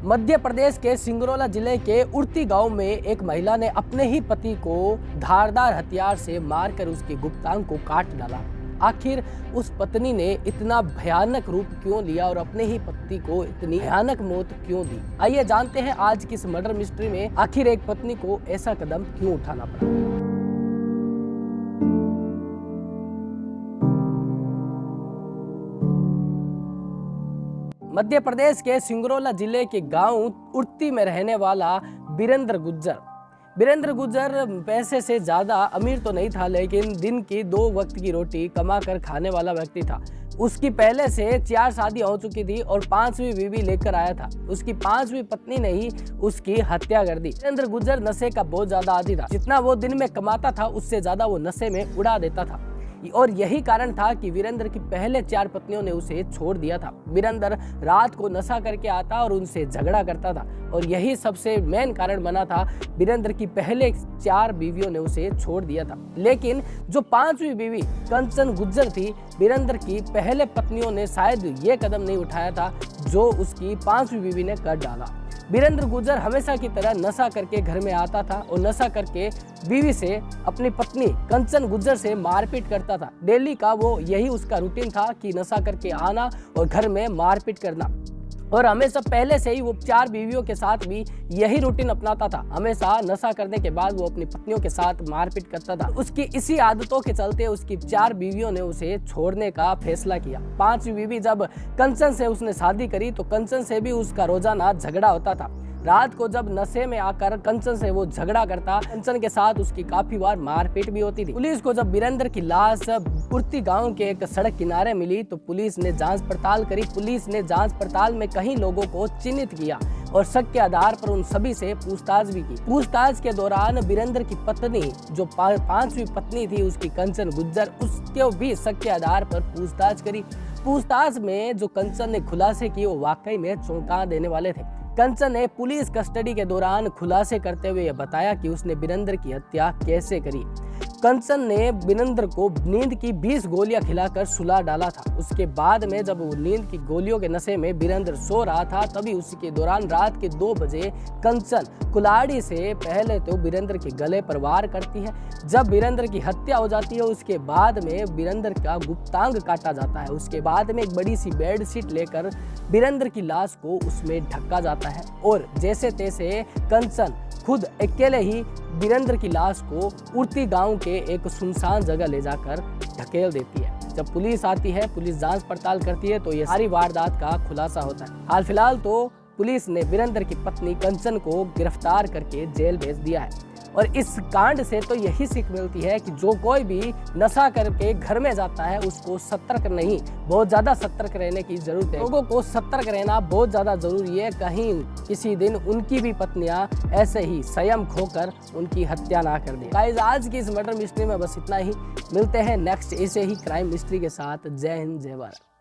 मध्य प्रदेश के सिंगरौली जिले के उड़ती गांव में एक महिला ने अपने ही पति को धारदार हथियार से मारकर उसकी गुप्तांग को काट डाला। आखिर उस पत्नी ने इतना भयानक रूप क्यों लिया और अपने ही पति को इतनी भयानक मौत क्यों दी? आइए जानते हैं आज की इस मर्डर मिस्ट्री में आखिर एक पत्नी को ऐसा कदम क्यों उठाना पड़ा। मध्य प्रदेश के सिंगरौली जिले के गांव उड़ती में रहने वाला वीरेंद्र गुज्जर पैसे से ज़्यादा अमीर तो नहीं था, लेकिन दिन की 2 वक्त की रोटी कमा कर खाने वाला व्यक्ति था। उसकी पहले से 4 शादी हो चुकी थी और 5वीं बीवी लेकर आया था। उसकी 5वीं पत्नी ने ही उसकी हत्या कर दी। वीरेंद्र गुज्जर नशे का बहुत ज़्यादा आदी था। जितना वो दिन में कमाता था उससे ज़्यादा वो नशे में उड़ा देता था और यही कारण था कि वीरेंद्र की पहले 4 पत्नियों ने उसे छोड़ दिया था। वीरेंद्र रात को नशा करके आता और उनसे झगड़ा करता था और यही सबसे मेन कारण बना था वीरेंद्र की पहले 4 बीवियों ने उसे छोड़ दिया था। लेकिन जो 5वीं बीवी कंचन गुज्जर थी, वीरेंद्र की पहले पत्नियों ने शायद ये कदम नहीं उठाया था जो उसकी 5वीं बीवी ने कर डाला। वीरेंद्र गुज्जर हमेशा की तरह नशा करके घर में आता था और नशा करके बीवी से, अपनी पत्नी कंचन गुज्जर से मारपीट करता था। डेली का वो यही उसका रूटीन था कि नशा करके आना और घर में मारपीट करना। और हमेशा पहले से ही वो 4 बीवियों के साथ भी यही रूटीन अपनाता था। हमेशा नशा करने के बाद वो अपनी पत्नियों के साथ मारपीट करता था। उसकी इसी आदतों के चलते उसकी 4 बीवियों ने उसे छोड़ने का फैसला किया। 5वीं बीवी जब कंचन से उसने शादी करी तो कंचन से भी उसका रोजाना झगड़ा होता था। रात को जब नशे में आकर कंचन से वो झगड़ा करता, कंचन के साथ उसकी काफी बार मारपीट भी होती थी। पुलिस को जब वीरेंद्र की लाश उड़ती गांव के एक सड़क किनारे मिली तो पुलिस ने जांच पड़ताल करी। पुलिस ने जांच पड़ताल में कई लोगों को चिन्हित किया और शक के आधार पर उन सभी से पूछताछ भी की। पूछताछ के दौरान वीरेंद्र की पत्नी, जो 5वीं पत्नी थी उसकी कंचन गुज्जर, उसके भी शक के आधार पर पूछताछ करी। पूछताछ में जो कंचन ने खुलासे किए वो वाकई में चौंका देने वाले थे। कंचन ने पुलिस कस्टडी के दौरान खुलासे करते हुए बताया कि उसने वीरेंद्र की हत्या कैसे करी। कंचन ने वीरेंद्र को नींद की 20 गोलियां खिलाकर सुला डाला था। उसके बाद में जब वो नींद की गोलियों के नशे में वीरेंद्र सो रहा था, तभी उसी के दौरान रात के 2 बजे कंचन कुल्हाड़ी से पहले तो वीरेंद्र के गले पर वार करती है। जब वीरेंद्र की हत्या हो जाती है उसके बाद में वीरेंद्र का गुप्तांग काटा जाता है। उसके बाद में एक बड़ी सी बेड शीट लेकर वीरेंद्र की लाश को उसमें ढका जाता है और जैसे तैसे कंचन खुद अकेले ही वीरेंद्र की लाश को उड़ती गांव के एक सुनसान जगह ले जाकर ढकेल देती है। जब पुलिस आती है, पुलिस जांच पड़ताल करती है तो ये सारी वारदात का खुलासा होता है। हाल फिलहाल तो पुलिस ने वीरेंद्र की पत्नी कंचन को गिरफ्तार करके जेल भेज दिया है। और इस कांड से तो यही सीख मिलती है कि जो कोई भी नशा करके घर में जाता है उसको सतर्क नहीं, बहुत ज़्यादा सतर्क रहने की ज़रूरत है। लोगों को सतर्क रहना बहुत ज़्यादा ज़रूरी है, कहीं किसी दिन उनकी भी पत्नियां ऐसे ही संयम खोकर उनकी हत्या ना कर दें। गाइस, आज की इस मर्डर मिस्ट्री में बस इतना ही। मिलते हैं नेक्स्ट ऐसे ही क्राइम मिस्ट्री के साथ। जय हिंद, जय भारत।